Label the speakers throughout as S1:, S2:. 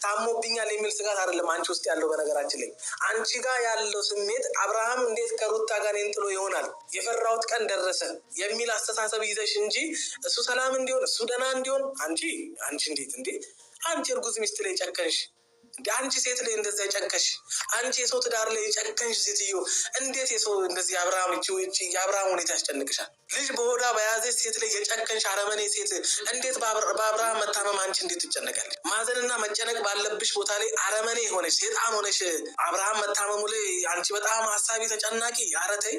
S1: ታሞብኛል የሚል ስጋት አይደለም አንቺ ውስጥ ያለው። በነገራችን ላይ አንቺ ጋር ያለው ስሜት አብርሃም እንዴት ከሩታ ጋር እኔን ጥሎ ይሆናል የፈራሁት ቀን ደረሰ የሚል አስተሳሰብ ይዘሽ እንጂ እሱ ሰላም እንዲሆን እሱ ደህና እንዲሆን አንቺ እንዴት እንዴ አንቺ እርጉዝ ሚስት ላይ ጨከንሽ እንዴ? አንቺ ሴት ላይ እንደዛ ጨከንሽ? አንቺ የሰው ትዳር ላይ ጨከንሽ ሴትዮ እንዴት የሰው እንደዚህ አብርሃም የአብርሃም ሁኔታ ያስጨንቅሻል? ልጅ በሆዷ በያዘች ሴት ላይ የጨከንሽ አረመኔ ሴት እንዴት በአብርሃም መታመም አንቺ እንዴት ትጨነቃለሽ? ማዘንና መጨነቅ ባለብሽ ቦታ ላይ አረመኔ ሆነሽ ሴጣን ሆነሽ አብርሃም መታመሙ ላይ አንቺ በጣም ሀሳቢ ተጨናቂ። ኧረ ተይ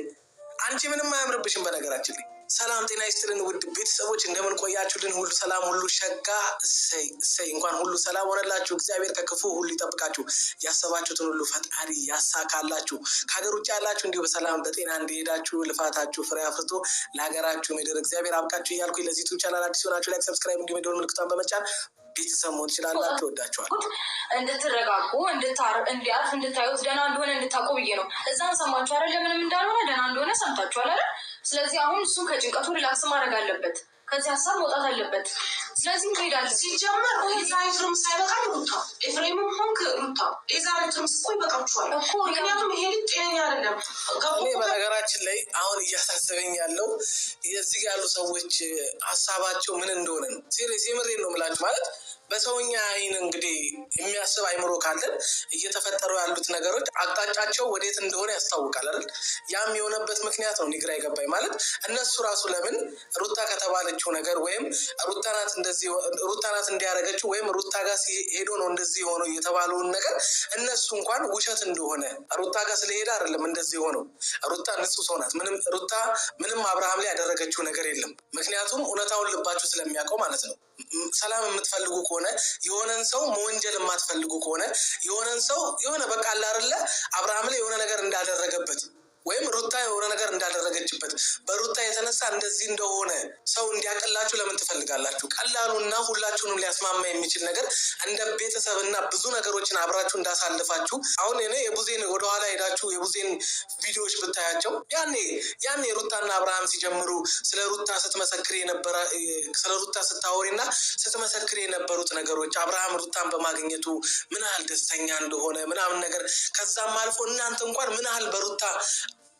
S1: አንቺ ምንም አያምርብሽም። በነገራችን ላይ ሰላም ጤና ይስጥልን ውድ ቤተሰቦች፣ እንደምን ቆያችሁልን? ሁሉ ሰላም ሁሉ ሸጋ። እሰይ እንኳን ሁሉ ሰላም ሆነላችሁ። እግዚአብሔር ከክፉ ሁሉ ይጠብቃችሁ፣ ያሰባችሁትን ሁሉ ፈጣሪ ያሳካላችሁ። ከሀገር ውጭ ያላችሁ እንዲሁ በሰላም በጤና እንዲሄዳችሁ ልፋታችሁ ፍሬ አፍርቶ ለሀገራችሁ ምድር እግዚአብሔር አብቃችሁ እያልኩ ለዚህ ዩቲዩብ ቻናል አዲስ ሆናችሁ ላይክ፣ ሰብስክራይብ እንዲሁም የደወል ምልክቱን በመጫን ቤተሰብ መሆን ትችላላችሁ። ወዳችኋል።
S2: እንድትረጋጉ እንዲያርፍ እንድታዩት ደህና እንደሆነ እንድታውቁ ብዬ ነው። እዛን ሰማችሁ አይደል? ምንም እንዳልሆነ ደህና እንደሆነ ሰምታችኋል አይደል? ስለዚህ አሁን እሱ ከጭንቀቱ ሪላክስ ማድረግ አለበት፣ ከዚህ ሀሳብ መውጣት አለበት። ስለዚህ እንሄዳለን።
S3: ሲጀመር ዛ ኤፍሬም ሳይበቃ ሩታ ኤፍሬምም ሆንክ ሩታ የዛሬ ትርምስ እኮ ይበቃችኋል። ምክንያቱም ይሄ ልጅ ጤነኛ አይደለም።
S1: በነገራችን ላይ አሁን እያሳሰበኝ ያለው የዚህ ያሉ ሰዎች ሀሳባቸው ምን እንደሆነ ነው። ሲሪየስ የምሬን ነው የምላችሁ። ማለት በሰውኛ አይን እንግዲህ የሚያስብ አይምሮ ካለን እየተፈጠሩ ያሉት ነገሮች አቅጣጫቸው ወዴት እንደሆነ ያስታውቃል አይደል? ያም የሆነበት ምክንያት ነው ግራ የገባኝ። ማለት እነሱ ራሱ ለምን ሩታ ከተባለችው ነገር ወይም ሩታ ናት እንዲያደረገችው ወይም ሩታ ጋር ሄዶ ነው እንደዚህ የሆነው የተባለውን ነገር እነሱ እንኳን ውሸት እንደሆነ ሩታ ጋር ስለሄደ አይደለም እንደዚህ የሆነው። ሩታ ንጹህ ሰው ናት። ሩታ ምንም አብርሃም ላይ ያደረገችው ነገር የለም። ምክንያቱም እውነታውን ልባችሁ ስለሚያውቀው ማለት ነው። ሰላም የምትፈልጉ ከሆነ የሆነን ሰው መወንጀል የማትፈልጉ ከሆነ የሆነን ሰው የሆነ በቃ አለ አይደለ አብርሃም ላይ የሆነ ነገር እንዳደረገበት ወይም ሩታ የሆነ ነገር እንዳደረገችበት በሩታ የተነሳ እንደዚህ እንደሆነ ሰው እንዲያቀላችሁ ለምን ትፈልጋላችሁ? ቀላሉና ሁላችሁንም ሊያስማማ የሚችል ነገር እንደ ቤተሰብና ብዙ ነገሮችን አብራችሁ እንዳሳልፋችሁ አሁን እኔ የቡዜን ወደኋላ ሄዳችሁ የቡዜን ቪዲዮዎች ብታያቸው ያኔ ሩታና አብርሃም ሲጀምሩ ስለ ሩታ ስትመሰክር የነበረ ስለ ሩታ ስታወሪና ስትመሰክር የነበሩት ነገሮች አብርሃም ሩታን በማግኘቱ ምን ያህል ደስተኛ እንደሆነ ምናምን ነገር ከዛም አልፎ እናንተ እንኳን ምን ያህል በሩታ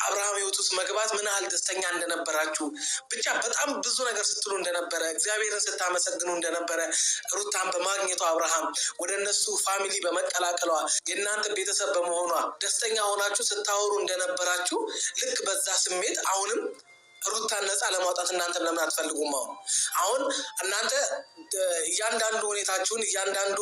S1: አብርሃም ህይወት ውስጥ መግባት ምን ያህል ደስተኛ እንደነበራችሁ ብቻ በጣም ብዙ ነገር ስትሉ እንደነበረ እግዚአብሔርን ስታመሰግኑ እንደነበረ ሩታን በማግኘቱ አብርሃም ወደ እነሱ ፋሚሊ በመቀላቀሏ የእናንተ ቤተሰብ በመሆኗ ደስተኛ ሆናችሁ ስታወሩ እንደነበራችሁ ልክ በዛ ስሜት አሁንም ሩታን ነፃ ለማውጣት እናንተ ለምን አትፈልጉም? አሁን እናንተ እያንዳንዱ ሁኔታችሁን እያንዳንዱ